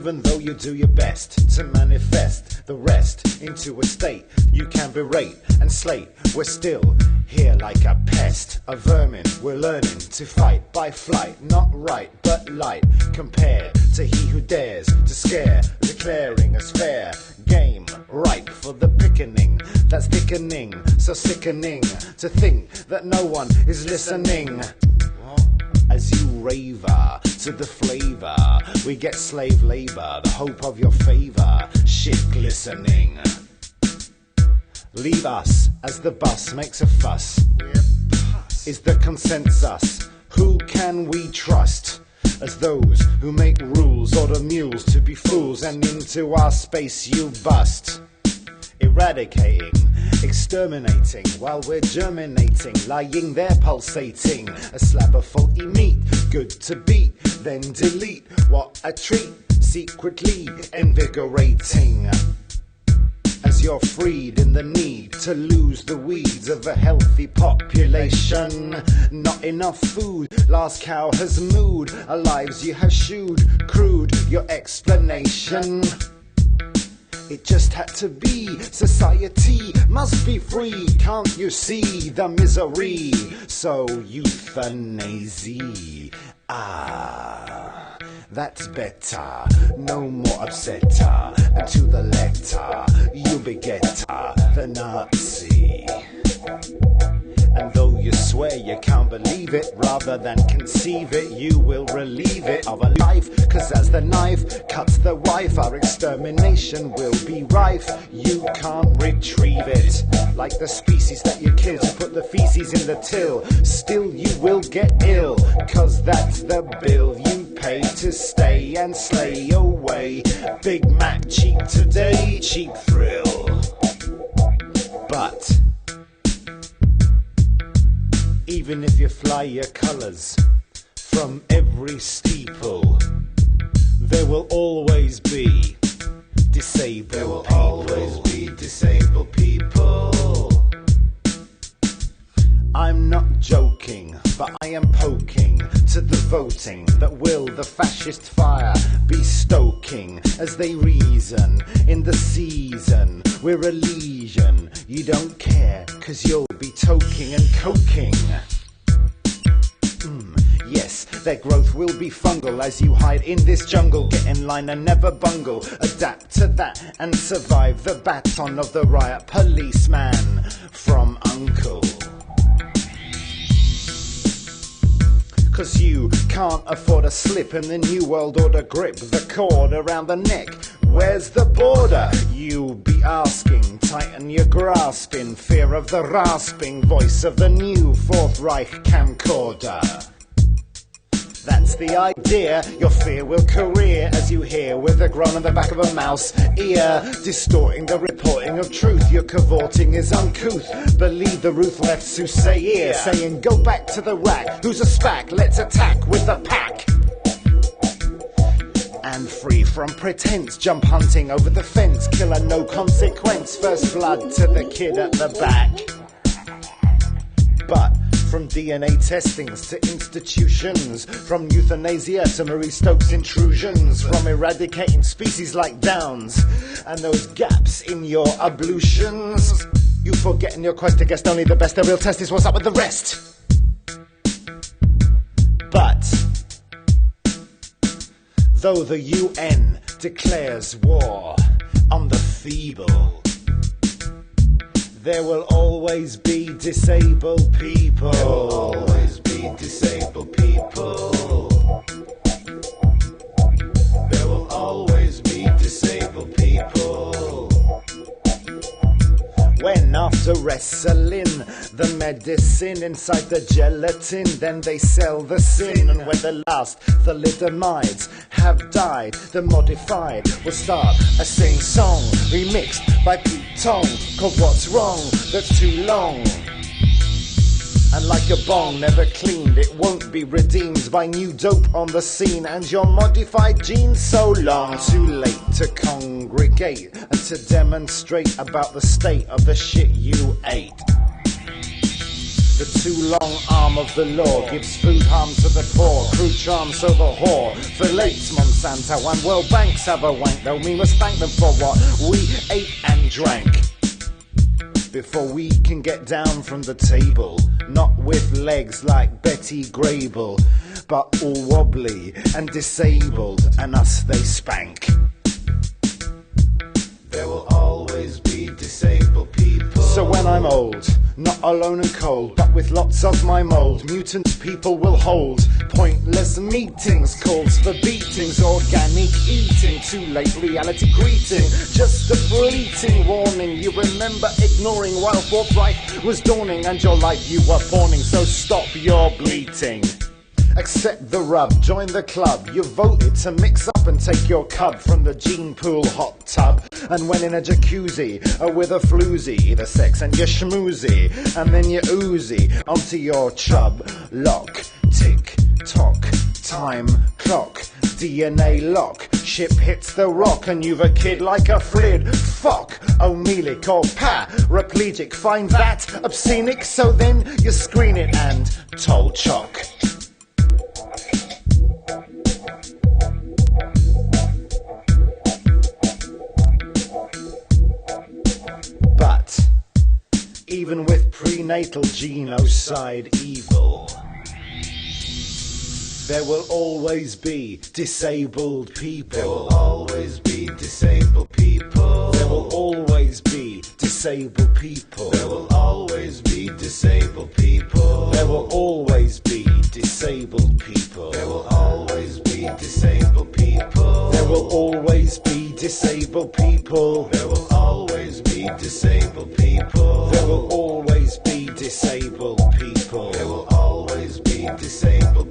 even though you do your best to manifest the rest into a state you can berate and slate. We're still here like a pest, a vermin. We're learning to fight by flight, not right but light, compared to he who dares to scare, declaring us fair game, ripe for the pickening. That's thickening, so sickening to think that no one is listening. As you raver to the flavor, we get slave labor, the hope of your favor, shit glistening. Leave us as the bus makes a fuss. Is the consensus? Who can we trust? As those who make rules order mules to be fools, and into our space you bust. Eradicating, exterminating, while we're germinating, lying there pulsating. A slab of faulty meat, good to beat, then delete. What a treat, secretly invigorating. As you're freed in the need to lose the weeds of a healthy population. Not enough food, last cow has mooed, our lives you have shooed, crude your explanation. It just had to be, society must be free, can't you see the misery? So euthanasia, that's better, no more upsetter, and to the letter, you begetter, the Nazi. And though you swear you can't believe it, rather than conceive it, you will relieve it of a life. Cause as the knife cuts the wife, our extermination will be rife. You can't retrieve it, like the species that you kill to put the feces in the till. Still you will get ill, cause that's the bill you pay to stay and slay away. Big Mac cheap today, cheap thrill. But even if you fly your colours from every steeple, there will always be disabled people. There will always be disabled people. I'm not joking, but I am poking to the voting that will the fascist fire be stoking. As they reason in the season, we're a legion. You don't care, cause you'll be toking and coking. Yes, their growth will be fungal as you hide in this jungle. Get in line and never bungle. Adapt to that and survive the baton of the riot policeman from Uncle. Cause you can't afford a slip in the New World Order grip. The cord around the neck, where's the border? You'll be asking, tighten your grasp in fear of the rasping voice of the new Fourth Reich camcorder. That's the idea, your fear will career as you hear with a groan on the back of a mouse ear, distorting the reporting of truth. Your cavorting is uncouth, believe the ruthless soothsayer, saying go back to the rack, who's a spack, let's attack with the pack. And free from pretense, jump hunting over the fence, killer no consequence, first blood to the kid at the back. But from DNA testings to institutions, from euthanasia to Marie Stopes intrusions, from eradicating species like Downs and those gaps in your ablutions, you forget in your quest to guess only the best. The real test is what's up with the rest. But though the UN declares war on the feeble, there will always be disabled people. There will always be disabled people. There will always be disabled people. When after wrestling the medicine inside the gelatin, then they sell the sin. And when the last thalidomides have died, the modified will start a sing-song remixed by Pete Tong, called What's Wrong That's Too Long. And like a bong never cleaned, it won't be redeemed by new dope on the scene and your modified genes. So long, too late to congregate and to demonstrate about the state of the shit you ate. The too long arm of the law gives food harm to the poor, crude charm so the whore fillets Monsanto, and world banks have a wank, though we must thank them for what we ate and drank. Before we can get down from the table, not with legs like Betty Grable, but all wobbly and disabled, and us they spank. There will always be disabled people. So when I'm old, not alone and cold, but with lots of my mold, mutant people will hold pointless meetings, calls for beatings, organic eating, too late reality greeting, just a fleeting warning you remember ignoring while forthright was dawning, and your life you were pawning, so stop your bleating. Accept the rub, join the club. You voted to mix up and take your cub from the gene pool hot tub. And when in a jacuzzi, or with a floozy, the sex and you schmoozy, and then you oozy onto your chub. Lock, tick, tock, time, clock, DNA lock. Ship hits the rock and you've a kid like a flid. Fuck, omelic or paraplegic. Find that obscenic, so then you screen it and toll chock. But even with prenatal genocide evil, there will always be disabled people. There will always be disabled people. There will always be disabled people. There will always be disabled people. There will always be disabled people. There will always be disabled people. There will always be disabled people. There will always be disabled people. There will always be disabled people. There will always be disabled